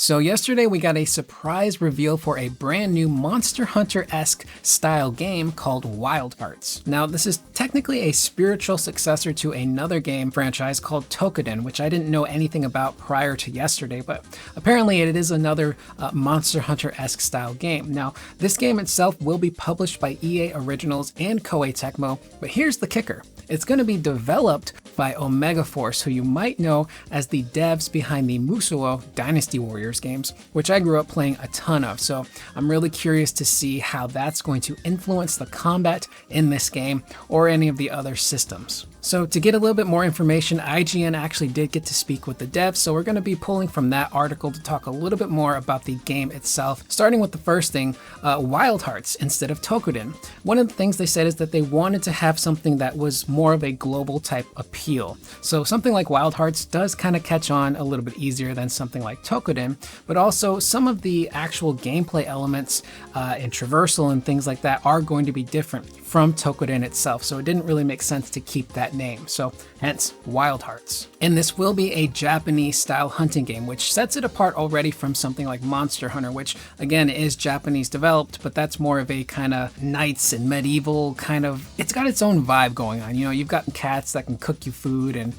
So yesterday we got a surprise reveal for a brand new Monster Hunter-esque style game called Wild Hearts. Now this is technically a spiritual successor to another game franchise called Toukiden, which I didn't know anything about prior to yesterday, but apparently it is another Monster Hunter-esque style game. Now this game itself will be published by EA Originals and Koei Tecmo, but here's the kicker. It's going to be developed by Omega Force, who you might know as the devs behind the Musou Dynasty Warriors games, which I grew up playing a ton of. So I'm really curious to see how that's going to influence the combat in this game or any of the other systems. So to get a little bit more information, IGN actually did get to speak with the devs, so we're going to be pulling from that article to talk a little bit more about the game itself. Starting with the first thing, Wild Hearts instead of Toukiden. One of the things they said is that they wanted to have something that was more of a global type appeal. So something like Wild Hearts does kind of catch on a little bit easier than something like Toukiden, but also some of the actual gameplay elements and traversal and things like that are going to be different from Toukiden itself, so it didn't really make sense to keep that name, so hence Wild Hearts. And this will be a Japanese style hunting game, which sets it apart already from something like Monster Hunter, which again is Japanese developed, but that's more of a kind of knights and medieval kind of, it's got its own vibe going on. You know, you've got cats that can cook you food and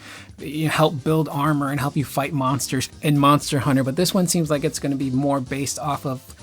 help build armor and help you fight monsters in Monster Hunter, but this one seems like it's going to be more based off of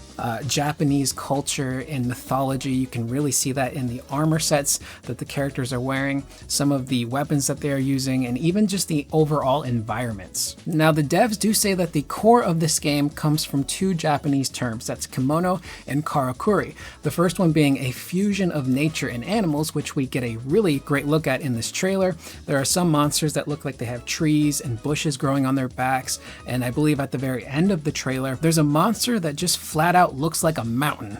Japanese culture and mythology. You can really see that in the armor sets that the characters are wearing, some of the weapons that they are using, and even just the overall environments. Now the devs do say that the core of this game comes from two Japanese terms, that's kimono and karakuri. The first one being a fusion of nature and animals, which we get a really great look at in this trailer. There are some monsters that look like they have trees and bushes growing on their backs, and I believe at the very end of the trailer there's a monster that just flat out looks like a mountain,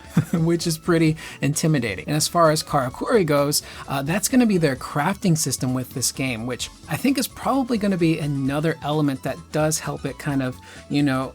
which is pretty intimidating. And as far as karakuri goes, that's going to be their crafting system with this game, which I think is probably going to be another element that does help it kind of,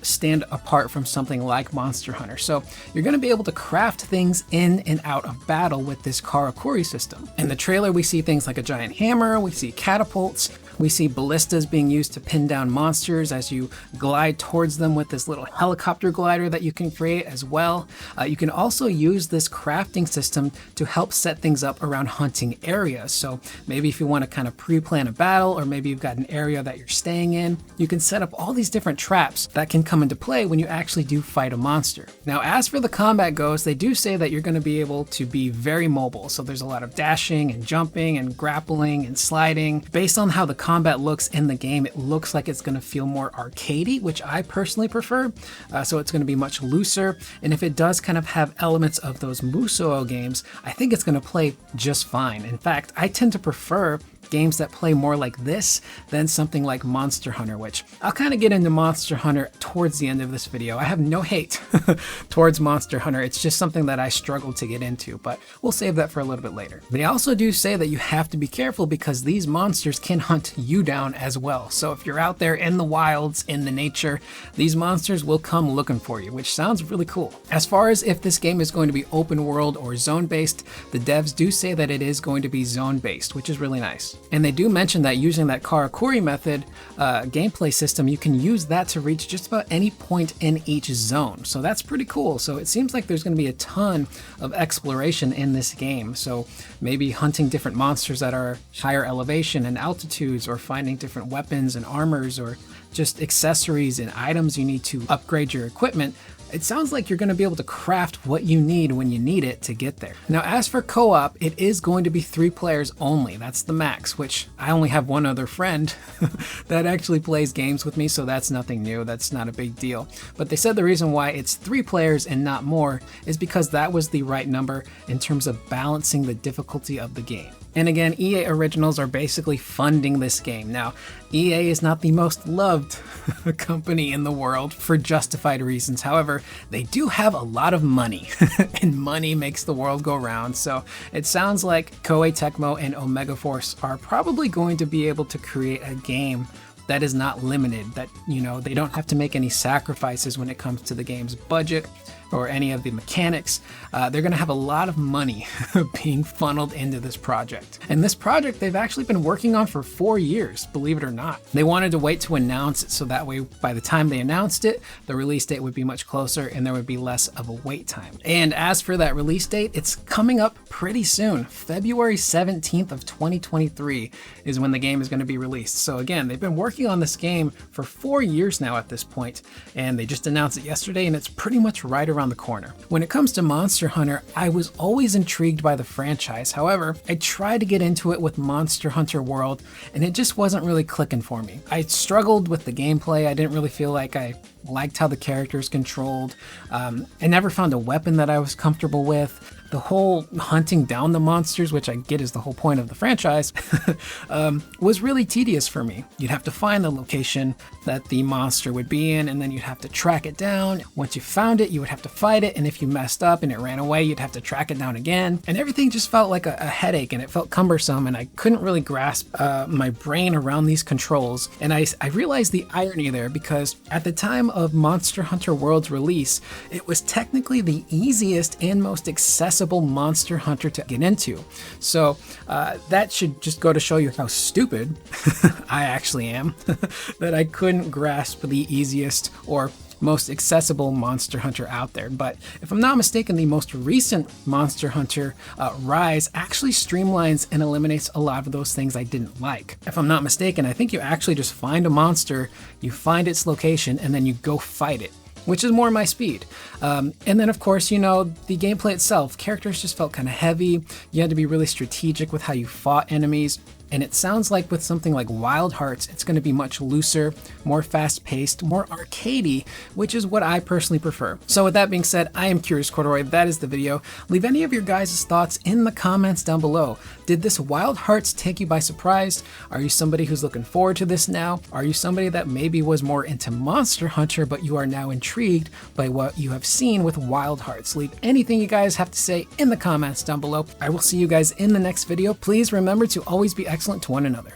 stand apart from something like Monster Hunter. So you're going to be able to craft things in and out of battle with this karakuri system. In the trailer, we see things like a giant hammer, we see catapults, we see ballistas being used to pin down monsters as you glide towards them with this little helicopter glider that you can create as well. You can also use this crafting system to help set things up around hunting areas. So maybe if you want to kind of pre-plan a battle, or maybe you've got an area that you're staying in, you can set up all these different traps that can come into play when you actually do fight a monster. Now, as for the combat goes, they do say that you're going to be able to be very mobile. So there's a lot of dashing and jumping and grappling and sliding. Based on how the combat looks in the game, it looks like it's going to feel more arcadey, which I personally prefer. So it's going to be much looser. And if it does kind of have elements of those Musou games, I think it's going to play just fine. In fact, I tend to prefer games that play more like this than something like Monster Hunter, which I'll kind of get into Monster Hunter towards the end of this video. I have no hate towards Monster Hunter. It's just something that I struggled to get into, but we'll save that for a little bit later. They also do say that you have to be careful because these monsters can hunt you down as well. So if you're out there in the wilds, in the nature, these monsters will come looking for you, which sounds really cool. As far as if this game is going to be open world or zone based, the devs do say that it is going to be zone based, which is really nice. And they do mention that using that karakuri method gameplay system, you can use that to reach just about any point in each zone. So that's pretty cool. So it seems like there's going to be a ton of exploration in this game. So maybe hunting different monsters that are higher elevation and altitudes, or finding different weapons and armors, or just accessories and items you need to upgrade your equipment. It sounds like you're going to be able to craft what you need when you need it to get there. Now, as for co-op, it is going to be 3 players only. That's the max, which I only have one other friend that actually plays games with me, so that's nothing new. That's not a big deal. But they said the reason why it's 3 players and not more is because that was the right number in terms of balancing the difficulty of the game. And again, EA Originals are basically funding this game. Now, EA is not the most loved company in the world for justified reasons. However, they do have a lot of money, and money makes the world go round. So it sounds like Koei Tecmo and Omega Force are probably going to be able to create a game that is not limited, that, you know, they don't have to make any sacrifices when it comes to the game's budget or any of the mechanics. They're going to have a lot of money being funneled into this project. And this project they've actually been working on for 4 years, believe it or not. They wanted to wait to announce it so that way by the time they announced it, the release date would be much closer and there would be less of a wait time. And as for that release date, it's coming up pretty soon. February 17th of 2023 is when the game is going to be released. So again, they've been working on this game for 4 years now at this point, and they just announced it yesterday, and it's pretty much right around the corner. When it comes to Monster Hunter, I was always intrigued by the franchise. However, I tried to get into it with Monster Hunter World, and it just wasn't really clicking for me. I struggled with the gameplay. I didn't really feel like I liked how the characters controlled. I never found a weapon that I was comfortable with. The whole hunting down the monsters, which I get is the whole point of the franchise, was really tedious for me. You'd have to find the location that the monster would be in, and then you'd have to track it down. Once you found it, you would have to fight it, and if you messed up and it ran away, you'd have to track it down again. And everything just felt like a headache, and it felt cumbersome, and I couldn't really grasp my brain around these controls. And I realized the irony there, because at the time of Monster Hunter World's release, it was technically the easiest and most accessible Monster Hunter to get into. So that should just go to show you how stupid I actually am, that I couldn't grasp the easiest or most accessible Monster Hunter out there. But if I'm not mistaken, the most recent Monster Hunter Rise actually streamlines and eliminates a lot of those things I didn't like. If I'm not mistaken, I think you actually just find a monster, you find its location, and then you go fight it, which is more my speed. And then of course, you know, the gameplay itself, characters just felt kind of heavy. You had to be really strategic with how you fought enemies. And it sounds like with something like Wild Hearts, it's going to be much looser, more fast-paced, more arcadey, which is what I personally prefer. So with that being said, I am Curious Corduroy. That is the video. Leave any of your guys' thoughts in the comments down below. Did this Wild Hearts take you by surprise? Are you somebody who's looking forward to this now? Are you somebody that maybe was more into Monster Hunter, but you are now intrigued by what you have seen with Wild Hearts? Leave anything you guys have to say in the comments down below. I will see you guys in the next video. Please remember to always be excellent to one another.